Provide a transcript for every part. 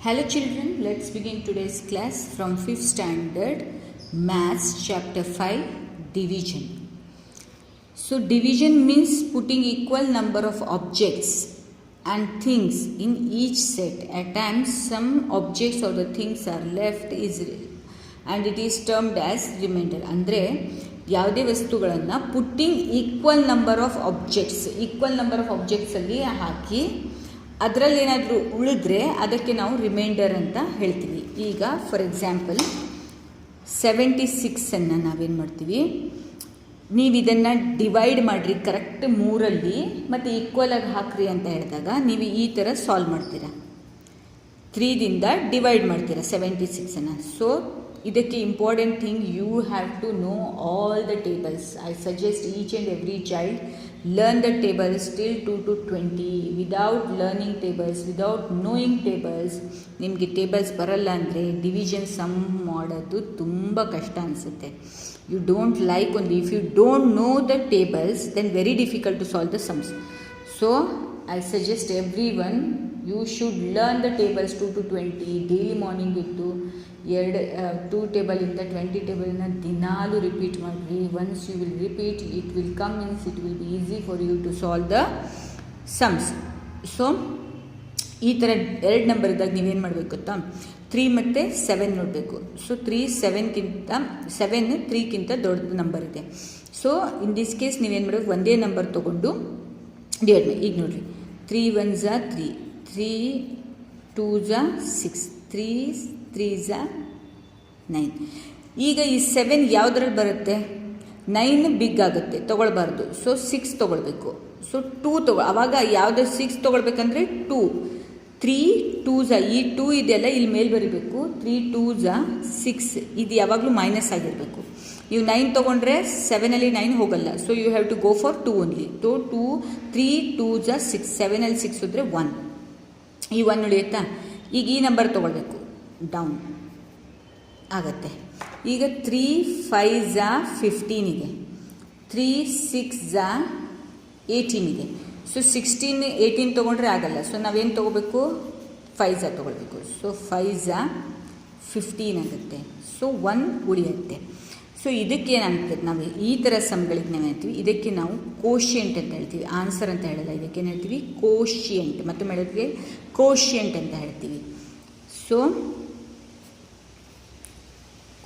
Hello children, let's begin today's class from 5th standard Maths chapter 5 Division. So division means putting equal number of objects and things in each set. At times some objects or the things are left and it is termed as remainder. ಅಂದರೆ ಯಾವುದೇ ವಸ್ತುಗಳನ್ನು putting equal number of ಆಬ್ಜೆಕ್ಟ್ಸಲ್ಲಿ ಹಾಕಿ ಅದರಲ್ಲಿ ಏನಾದರೂ ಉಳಿದ್ರೆ ಅದಕ್ಕೆ ನಾವು reminder ಅಂತ ಹೇಳ್ತೀವಿ. ಈಗ ಫಾರ್ ಎಕ್ಸಾಂಪಲ್ 76 ನಾವೇನು ಮಾಡ್ತೀವಿ, ನೀವು ಇದನ್ನು ಡಿವೈಡ್ ಮಾಡಿರಿ ಕರೆಕ್ಟ್ 3 ಮತ್ತು ಈಕ್ವಲಾಗಿ ಹಾಕ್ರಿ ಅಂತ ಹೇಳಿದಾಗ ನೀವು ಈ ಥರ ಸಾಲ್ವ್ ಮಾಡ್ತೀರಾ. 3ದಿಂದ ಡಿವೈಡ್ ಮಾಡ್ತೀರಾ 76. ಸೊ ಇದಕ್ಕೆ important thing, you have to know all the tables. I suggest each and every child learn the tables till 2 to 20. Without learning tables, without knowing tables, ನಿಮಗೆ ಟೇಬಲ್ಸ್ ಬರಲ್ಲ ಅಂದರೆ ಡಿವಿಷನ್ ಸಮ್ ಮಾಡೋದು ತುಂಬ ಕಷ್ಟ ಅನಿಸುತ್ತೆ. You don't like only if you don't know the tables then very difficult to solve the sums. So I suggest every one you should learn the tables 2 to 20. Daily morning ಇದ್ದು 2 ಟೇಬಲಿಂದ 20 ಟೇಬಲ್ನ ದಿನಾಲು repeat ಮಾಡಿರಿ. Once you will repeat it will come means it will be easy for you to solve the sums. So ಈ ಥರ 2 number ಇದ್ದಾಗ ನೀವೇನು ಮಾಡಬೇಕು ಗೊತ್ತಾ, 3 ಮತ್ತು 7 ನೋಡಬೇಕು. ಸೊ 7 3ಗಿಂತ ದೊಡ್ಡ ನಂಬರ್ ಇದೆ. ಸೊ ಇನ್ ದಿಸ್ ಕೇಸ್ ನೀವೇನು ಮಾಡಬೇಕು, ಒಂದೇ ನಂಬರ್ ತೊಗೊಂಡು ಡಿವೈಡ್ ಮಾಡಿ. ಈಗ ನೋಡಿರಿ, 3 1s 3, 3 2s 6, 3 3s 9. ಈಗ ಈ 7 ಯಾವುದ್ರಲ್ಲಿ ಬರುತ್ತೆ, 9 ಬಿಗ್ ಆಗುತ್ತೆ, ತೊಗೊಳ್ಬಾರ್ದು. ಸೊ 6 ತೊಗೊಳ್ಬೇಕು. ಸೊ 2 ಆವಾಗ ಯಾವುದೇ 6 ತೊಗೊಳ್ಬೇಕಂದ್ರೆ 2, 3 2s, ಈ 2 ಇದೆಯಲ್ಲ ಇಲ್ಲಿ ಮೇಲೆ ಬರೀಬೇಕು. 3 2s 6, ಇದು ಯಾವಾಗಲೂ ಮೈನಸ್ ಆಗಿರಬೇಕು. ನೀವು 9 ತೊಗೊಂಡ್ರೆ 7ಅಲ್ಲಿ 9 ಹೋಗಲ್ಲ. So you have to go for 2 only. 3 2s 6, 7ಅಲ್ಲಿ 6 ಹೋದರೆ 1, ಈ 1 ಉಳಿಯುತ್ತಾ. ಈಗ ಈ ನಂಬರ್ ತೊಗೊಳ್ಬೇಕು, ಡೌನ್ ಆಗತ್ತೆ. ಈಗ 3 5s 15 ಇದೆ, 3 6s 18 ಇದೆ. ಸೊ 16 18 ತೊಗೊಂಡ್ರೆ ಆಗಲ್ಲ. ಸೊ ನಾವೇನು ತೊಗೋಬೇಕು, 5s ತೊಗೊಳ್ಬೇಕು. ಸೊ 5s 15 ಆಗುತ್ತೆ. ಸೊ 1 ಉಳಿಯುತ್ತೆ. ಸೊ ಇದಕ್ಕೇನಾಗ್ತದೆ, ನಾವು ಈ ಥರ ಸಮ್ಗಳಿಗೆ ನಾವು ಹೇಳ್ತೀವಿ, ಇದಕ್ಕೆ ನಾವು ಕೋಶಿಯಂಟ್ ಅಂತ ಹೇಳ್ತೀವಿ. ಆನ್ಸರ್ ಅಂತ ಹೇಳಲ್ಲ, ಇದಕ್ಕೇನು ಹೇಳ್ತೀವಿ, ಕೋಶಿಯಂಟ್. ಮತ್ತು ಮಾಡೋದಕ್ಕೆ ಕೋಶಿಯಂಟ್ ಅಂತ ಹೇಳ್ತೀವಿ. ಸೊ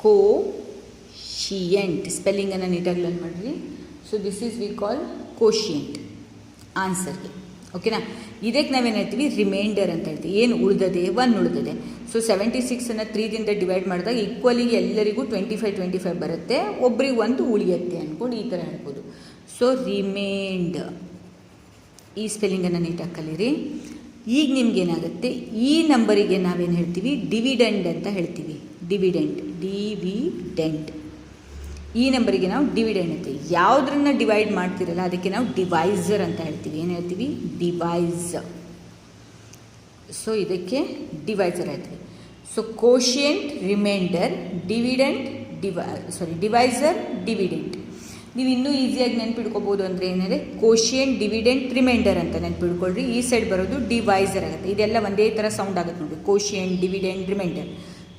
ಕೋಶಿಯಂಟ್ ಸ್ಪೆಲ್ಲಿಂಗನ್ನು ನೀಟಾಗಿ ಲರ್ನ್ ಮಾಡಿರಿ. So this is we call quotient ಆನ್ಸರ್ಗೆ. ಓಕೆನಾ. ಇದಕ್ಕೆ ನಾವೇನು ಹೇಳ್ತೀವಿ, ರಿಮೈಂಡರ್ ಅಂತ ಹೇಳ್ತೀವಿ. ಏನು ಉಳಿದದೆ, 1 ಉಳಿದದೆ. ಸೊ 76 3ದಿಂದ ಡಿವೈಡ್ ಮಾಡಿದಾಗ ಈಕ್ವಲಿ ಎಲ್ಲರಿಗೂ 25 ಬರುತ್ತೆ, ಒಬ್ರಿಗೆ 1 ಉಳಿಯುತ್ತೆ ಅಂದ್ಕೊಂಡು ಈ ಥರ ಹೇಳ್ಬೋದು. ಸೊ ರಿಮೈಂಡರ್, ಈ ಸ್ಪೆಲ್ಲಿಂಗನ್ನು ನೀಟಾಗಿ ಕಲೀರಿ. ಈಗ ನಿಮ್ಗೇನಾಗುತ್ತೆ, ಈ ನಂಬರಿಗೆ ನಾವೇನು ಹೇಳ್ತೀವಿ, ಡಿವಿಡೆಂಡ್ ಅಂತ ಹೇಳ್ತೀವಿ. ಡಿವಿಡೆಂಟ್ ಈ ನಂಬರಿಗೆ ನಾವು ಡಿವಿಡೆಂಡ್ ಅಂತೀವಿ. ಯಾವುದನ್ನ ಡಿವೈಡ್ ಮಾಡ್ತಿರಲ್ಲ ಅದಕ್ಕೆ ನಾವು ಡಿವೈಸರ್ ಅಂತ ಹೇಳ್ತೀವಿ. ಏನು ಹೇಳ್ತೀವಿ, ಡಿವೈಸರ್. ಸೊ ಇದಕ್ಕೆ ಡಿವೈಸರ್ ಹೇಳ್ತೀವಿ. So quotient, remainder, divisor, dividend. ನೀವು ಇನ್ನೂ ಈಸಿಯಾಗಿ ನೆನ್ಪಿಡ್ಕೋಬೋದು ಅಂದರೆ ಏನಂದರೆ ಕೋಶಿಯಂಟ್, ಡಿವಿಡೆಂಟ್, ರಿಮೈಂಡರ್ ಅಂತ ನೆನ್ಪಿಡ್ಕೊಳ್ರಿ. ಈ ಸೈಡ್ ಬರೋದು ಡಿವೈಸರ್ ಆಗುತ್ತೆ. ಇದೆಲ್ಲ ಒಂದೇ ಥರ ಸೌಂಡ್ ಆಗುತ್ತೆ ನೋಡಿ, quotient, dividend, remainder,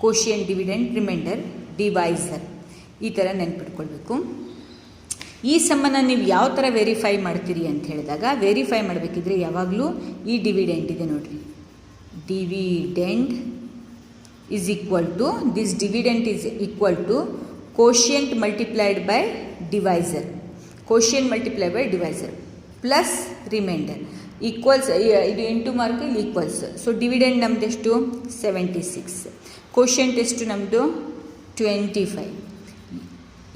quotient, dividend, remainder, divisor. ಈ ಥರ ನೆನ್ಪಿಟ್ಕೊಳ್ಬೇಕು. ಈ ಸಮ್ಮನ್ನು ನೀವು ಯಾವ ಥರ ವೆರಿಫೈ ಮಾಡ್ತೀರಿ ಅಂತ ಹೇಳಿದಾಗ, ವೆರಿಫೈ ಮಾಡಬೇಕಿದ್ರೆ ಯಾವಾಗಲೂ ಈ ಡಿವಿಡೆಂಟ್ ಇದೆ ನೋಡಿರಿ, dividend is equal to, this dividend is equal to quotient multiplied by divisor, quotient multiply by divisor plus remainder equals. ಇದು ಇಂಟು ಮಾರ್ಕ್, ಇಲ್ಲಿ ಈಕ್ವಲ್ಸ್. ಸೊ ಡಿವಿಡೆಂಟ್ ನಮ್ದು ಎಷ್ಟು, 76. ಕೋಶಿಯಂಟ್ ಎಷ್ಟು ನಮ್ಮದು 25.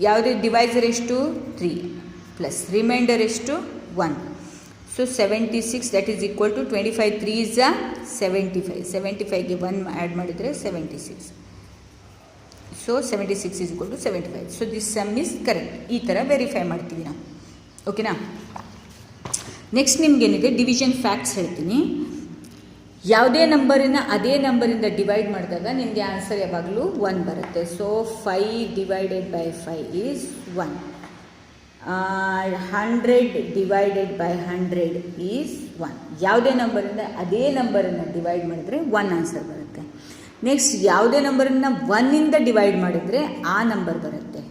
ಯಾವುದೇ ಡಿವೈಸರ್ ಎಷ್ಟು 3 ಪ್ಲಸ್ ರಿಮೈಂಡರ್ ಎಷ್ಟು 1. So 76 that is equal to 25 3s 75. 75ಗೆ 1 ಆ್ಯಡ್ ಮಾಡಿದರೆ 76. So 76 is equal to 75. So this sum is correct. ಈ ಥರ ವೆರಿಫೈ ಮಾಡ್ತೀವಿ ನಾವು. ಓಕೆನಾ. ನೆಕ್ಸ್ಟ್ ನಿಮ್ಗೇನಿದೆ, ಡಿವಿಷನ್ ಫ್ಯಾಕ್ಟ್ಸ್ ಹೇಳ್ತೀನಿ. ಯಾವುದೇ ನಂಬರಿನ ಅದೇ ನಂಬರಿಂದ ಡಿವೈಡ್ ಮಾಡಿದಾಗ ನಿಮಗೆ ಆನ್ಸರ್ ಯಾವಾಗಲೂ 1 ಬರುತ್ತೆ. So 5 divided by 5 is 1. 100 divided by 100 is 1. ಯಾವುದೇ ನಂಬರಿಂದ ಅದೇ ನಂಬರನ್ನು ಡಿವೈಡ್ ಮಾಡಿದ್ರೆ 1 ಆನ್ಸರ್ ಬರುತ್ತೆ. ನೆಕ್ಸ್ಟ್ ಯಾವುದೇ ನಂಬರನ್ನು 1ಇಂದ ಡಿವೈಡ್ ಮಾಡಿದರೆ ಆ ನಂಬರ್ ಬರುತ್ತೆ.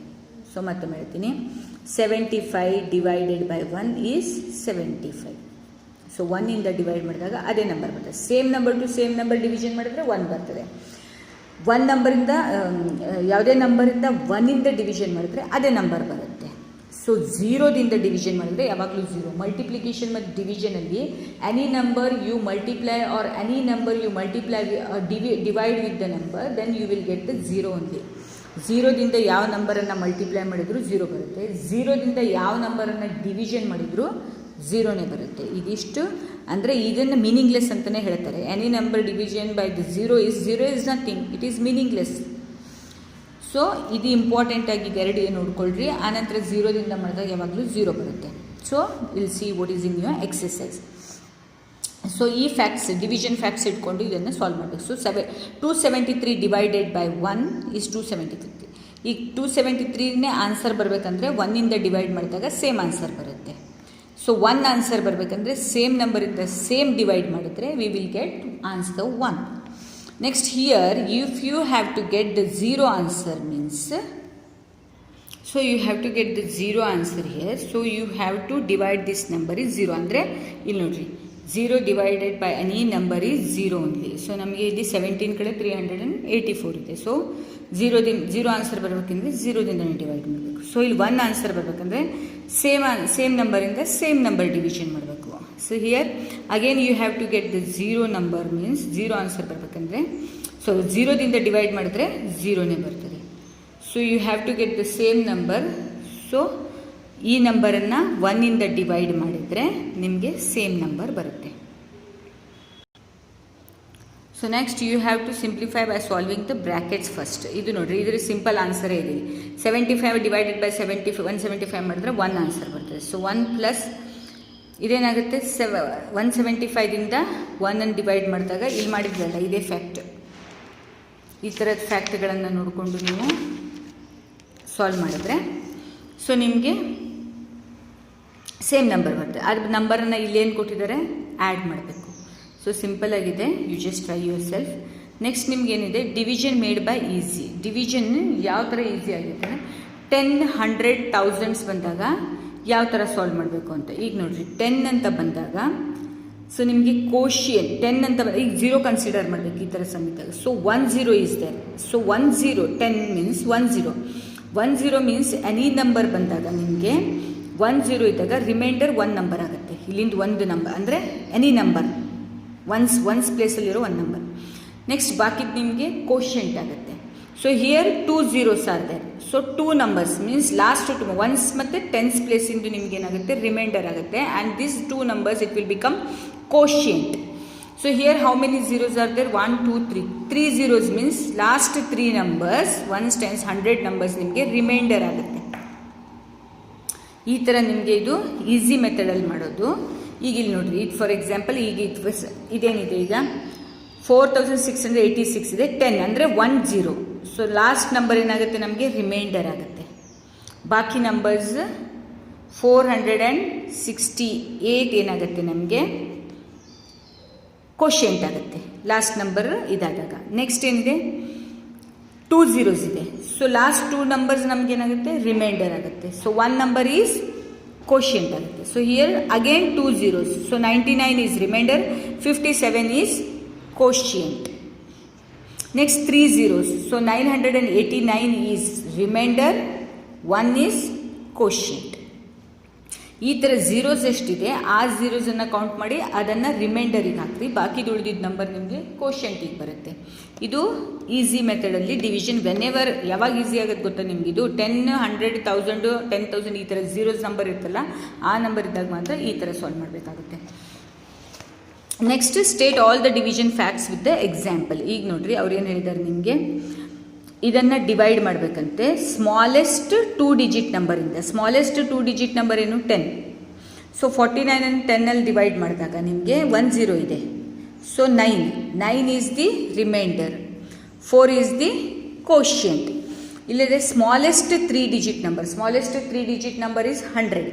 ಸೊ ಮತ್ತೊಮ್ಮೆ ಹೇಳ್ತೀನಿ, 75 ಡಿವೈಡೆಡ್ ಬೈ 1 ಈಸ್ 75. ಸೊ 1ಇಂದ ಡಿವೈಡ್ ಮಾಡಿದಾಗ ಅದೇ ನಂಬರ್ ಬರ್ತದೆ. Same number to same number division ಮಾಡಿದ್ರೆ 1 ಬರ್ತದೆ. ಒನ್ ನಂಬರಿಂದ ಯಾವುದೇ ನಂಬರಿಂದ 1ಇಂದ ಡಿವಿಷನ್ ಮಾಡಿದ್ರೆ ಅದೇ ನಂಬರ್ ಬರುತ್ತೆ. ಸೊ 0ದಿಂದ ಡಿವಿಷನ್ ಮಾಡಿದ್ರೆ ಯಾವಾಗಲೂ 0. ಮಲ್ಟಿಪ್ಲಿಕೇಶನ್ ಮತ್ತು ಡಿವಿಷನಲ್ಲಿ any number you multiply or any number you multiply divide with the number, then you will get the 0 only. 0ದಿಂದ ಯಾವ ನಂಬರನ್ನು ಮಲ್ಟಿಪ್ಲೈ ಮಾಡಿದ್ರು 0 ಬರುತ್ತೆ. 0ದಿಂದ ಯಾವ ನಂಬರನ್ನು ಡಿವಿಷನ್ ಮಾಡಿದ್ರು 0ನೇ ಬರುತ್ತೆ. ಇದಿಷ್ಟು ಅಂದರೆ ಇದನ್ನು ಮೀನಿಂಗ್ಲೆಸ್ ಅಂತಲೇ ಹೇಳ್ತಾರೆ. Any number division by the 0 is nothing, it is meaningless. So ಇದು ಇಂಪಾರ್ಟೆಂಟ್ ಆಗಿ ಎರಡು ನೋಡ್ಕೊಳ್ರಿ. ಆನಂತರ 0ದಿಂದ ಮಾಡಿದಾಗ ಯಾವಾಗಲೂ 0 ಬರುತ್ತೆ. So will see what is in your exercise. So ಈ ಫ್ಯಾಕ್ಟ್ಸ್, ಡಿವಿಷನ್ ಫ್ಯಾಕ್ಟ್ಸ್ ಇಟ್ಕೊಂಡು ಇದನ್ನು ಸಾಲ್ವ್ ಮಾಡಬೇಕು. So 273 divided by 1 is 273. ಈಗ 273ನೇ ಆನ್ಸರ್ ಬರಬೇಕಂದ್ರೆ 1ಇಂದ ಡಿವೈಡ್ ಮಾಡಿದಾಗ ಸೇಮ್ ಆನ್ಸರ್ ಬರುತ್ತೆ. ಸೊ 1 ಆನ್ಸರ್ ಬರಬೇಕಂದ್ರೆ ಸೇಮ್ ನಂಬರಿಂದ ಸೇಮ್ ಡಿವೈಡ್ ಮಾಡಿದರೆ V will get answer 1. Next here if you have to get the 0 answer means, so you have to get the 0 answer here. So you have to divide this number is 0. ಅಂದರೆ ಇಲ್ಲಿ ನೋಡಿರಿ, 0 divided by any number is 0 only. So ನಮಗೆ ಇಲ್ಲಿ 17 ಕಡೆ 384 ಇದೆ. So 0 answer ಬರಬೇಕಂದ್ರೆ 0ದಿಂದ divide ಮಾಡಬೇಕು. So ಇಲ್ಲಿ 1 ಆನ್ಸರ್ ಬರಬೇಕಂದ್ರೆ ಸೇಮ್ ನಂಬರಿಂದ ಸೇಮ್ ನಂಬರ್ ಡಿವಿಷನ್ ಮಾಡಬೇಕು. So here again you have to get the 0 number means 0 answer ಬರಬೇಕಂದ್ರೆ, ಸೊ 0ದಿಂದ ಡಿವೈಡ್ ಮಾಡಿದ್ರೆ 0ನೇ ಬರ್ತದೆ. So you have to get the same number. So ಈ ನಂಬರನ್ನು 1ಇಂದ ಡಿವೈಡ್ ಮಾಡಿದರೆ ನಿಮಗೆ ಸೇಮ್ ನಂಬರ್ ಬರುತ್ತೆ. So next you have to simplify by solving the brackets first. ಇದು ನೋಡಿರಿ, ಇದರ ಸಿಂಪಲ್ ಆನ್ಸರೇ ಇದೆ. 75 ಡಿವೈಡೆಡ್ ಬೈ 175 ಮಾಡಿದ್ರೆ 1 ಆನ್ಸರ್ ಬರ್ತದೆ. ಸೊ 1 ಪ್ಲಸ್ ಇದೇನಾಗುತ್ತೆ, 175ದಿಂದ 1ಅನ್ನು ಡಿವೈಡ್ ಮಾಡಿದಾಗ ಇಲ್ಲಿ ಮಾಡಿದ್ರಲ್ಲ ಇದೇ ಫ್ಯಾಕ್ಟ್. ಈ ಥರದ ಫ್ಯಾಕ್ಟ್ಗಳನ್ನು ನೋಡಿಕೊಂಡು ನೀವು ಸಾಲ್ವ್ ಮಾಡಿದ್ರೆ ಸೊ ನಿಮಗೆ ಸೇಮ್ ನಂಬರ್ ಬರ್ತದೆ. ಅದು ನಂಬರನ್ನು ಇಲ್ಲೇನು ಕೊಟ್ಟಿದ್ದಾರೆ ಆ್ಯಡ್ ಮಾಡಬೇಕು. ಸೊ ಸಿಂಪಲ್ ಆಗಿದೆ, you just try yourself. Next ನಿಮ್ಗೇನಿದೆ, division made by easy. Division ಯಾವ ಥರ ಈಸಿ ಆಗುತ್ತೆ, 10, 100, ಥೌಸಂಡ್ಸ್ ಬಂದಾಗ ಯಾವ ಥರ ಸಾಲ್ವ್ ಮಾಡಬೇಕು ಅಂತ. ಈಗ ನೋಡಿರಿ, 10 ಅಂತ ಬಂದಾಗ ಸೊ ನಿಮಗೆ ಕೋಶಿಯನ್ 10 ಅಂತ ಈಗ 0 ಕನ್ಸಿಡರ್ ಮಾಡಬೇಕು ಈ ಥರ ಸಮಿತಾಗ. So 1 0 is there. So 1 0, 10 means 1 0. 1 0 means any number ಬಂದಾಗ ನಿಮಗೆ 1 0 ಇದ್ದಾಗ ರಿಮೈಂಡರ್ 1 ನಂಬರ್ ಆಗುತ್ತೆ. ಇಲ್ಲಿಂದ ಒಂದು ನಂಬರ್ ಅಂದರೆ ಎನಿ ನಂಬರ್ ಒನ್ಸ್ ಪ್ಲೇಸಲ್ಲಿರೋ 1 ನಂಬರ್. ನೆಕ್ಸ್ಟ್ ಬಾಕಿದ್ದು ನಿಮಗೆ ಕೋಶಿಯಂಟ್ ಆಗುತ್ತೆ. So here 2 zeros are there. So 2 numbers means last 2 ones ಮತ್ತು ಟೆನ್ಸ್ ಪ್ಲೇಸಿಂದು ನಿಮ್ಗೆ ಏನಾಗುತ್ತೆ ರಿಮೈಂಡರ್ ಆಗುತ್ತೆ. And this 2 numbers it will become quotient. So here how many zeros are there, 1 2 3. 3 zeros means last 3 numbers ones tens 100 numbers ನಿಮಗೆ remainder ಆಗುತ್ತೆ. ಈ ಥರ ನಿಮಗೆ ಇದು ಈಸಿ ಮೆಥಡಲ್ಲಿ ಮಾಡೋದು. ಈಗ ಇಲ್ಲಿ ನೋಡಿರಿ, ಇದು ಫಾರ್ ಎಕ್ಸಾಂಪಲ್ ಈಗ ಇದೇನಿದೆ, ಈಗ 4686 ಇದೆ. 10 ಅಂದರೆ 1 0. ಸೊ ಲಾಸ್ಟ್ ನಂಬರ್ ಏನಾಗುತ್ತೆ ನಮಗೆ ರಿಮೈಂಡರ್ ಆಗುತ್ತೆ. ಬಾಕಿ ನಂಬರ್ಸ್ 468 ಏನಾಗುತ್ತೆ ನಮಗೆ ಕೋಶಿಯಂಟ್ ಆಗುತ್ತೆ ಲಾಸ್ಟ್ ನಂಬರ್ ಇದಾದಾಗ. ನೆಕ್ಸ್ಟ್ ಏನಿದೆ, 2 zeros ಇದೆ. ಸೊ ಲಾಸ್ಟ್ 2 ನಂಬರ್ಸ್ ನಮ್ಗೆ ಏನಾಗುತ್ತೆ ರಿಮೈಂಡರ್ ಆಗುತ್ತೆ. ಸೊ 1 ನಂಬರ್ ಈಸ್ ಕೋಶಿಯಂಟ್ ಆಗುತ್ತೆ. So here again 2 zeros. So 99 is remainder, 57 is quotient. Next 3 zeros. So 989 is remainder, 1 is quotient. ಈ ಥರ ಝೀರೋಸ್ ಎಷ್ಟಿದೆ ಆ ಝೀರೋಸನ್ನು ಕೌಂಟ್ ಮಾಡಿ ಅದನ್ನು ರಿಮೈಂಡರಿಗೆ ಹಾಕ್ರಿ. ಬಾಕಿದು ಉಳಿದಿದ್ದ ನಂಬರ್ ನಿಮಗೆ ಕೋಶಿಯಂಟಿಗೆ ಬರುತ್ತೆ. ಇದು ಈಸಿ ಮೆಥಡಲ್ಲಿ ಡಿವಿಷನ್ ವೆನೆವರ್ ಯಾವಾಗ ಈಸಿ ಆಗುತ್ತೆ ಗೊತ್ತಾ ನಿಮ್ಗೆ, ಇದು 10, 100, 1000, 10,000 ಈ ಥರ ಝೀರೋಸ್ ನಂಬರ್ ಇರ್ತಲ್ಲ ಆ ನಂಬರ್ ಇದ್ದಾಗ ಮಾತ್ರ ಈ ಥರ ಸಾಲ್ವ್ ಮಾಡಬೇಕಾಗುತ್ತೆ. Next state all the division facts with the example. ಈಗ ನೋಡ್ರಿ ಅವ್ರು ಏನು ಹೇಳಿದ್ದಾರೆ ನಿಮಗೆ, ಇದನ್ನು ಡಿವೈಡ್ ಮಾಡಬೇಕಂತೆ ಸ್ಮಾಲೆಸ್ಟ್ 2 ಡಿಜಿಟ್ ನಂಬರಿಂದ. ಸ್ಮಾಲೆಸ್ಟ್ 2 ಡಿಜಿಟ್ ನಂಬರ್ ಏನು 10. ಸೊ 49 ಅನ್ನು 10ಅಲ್ಲಿ ಡಿವೈಡ್ ಮಾಡಿದಾಗ ನಿಮಗೆ 1 0 ಇದೆ. So 9 is the remainder, 4 is the quotient. ಇಲ್ಲಿದೆ smallest 3 digit number. Smallest 3 digit number is 100.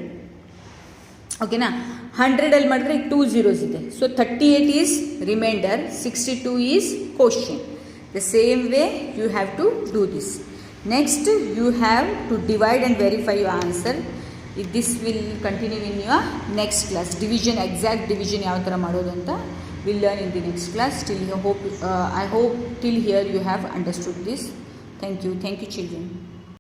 ಓಕೆನಾ, 100ಅಲ್ಲಿ ಮಾಡಿದ್ರೆ 2 zeros ಇದೆ. So 38 is remainder, 62 is quotient. The same way you have to do this. Next, you have to divide and verify your answer. This will continue in your next class. Division, exact division ಯಾವ ಥರ ಮಾಡೋದು ಅಂತ we'll learn in the next class. I hope till here you have understood this. Thank you children.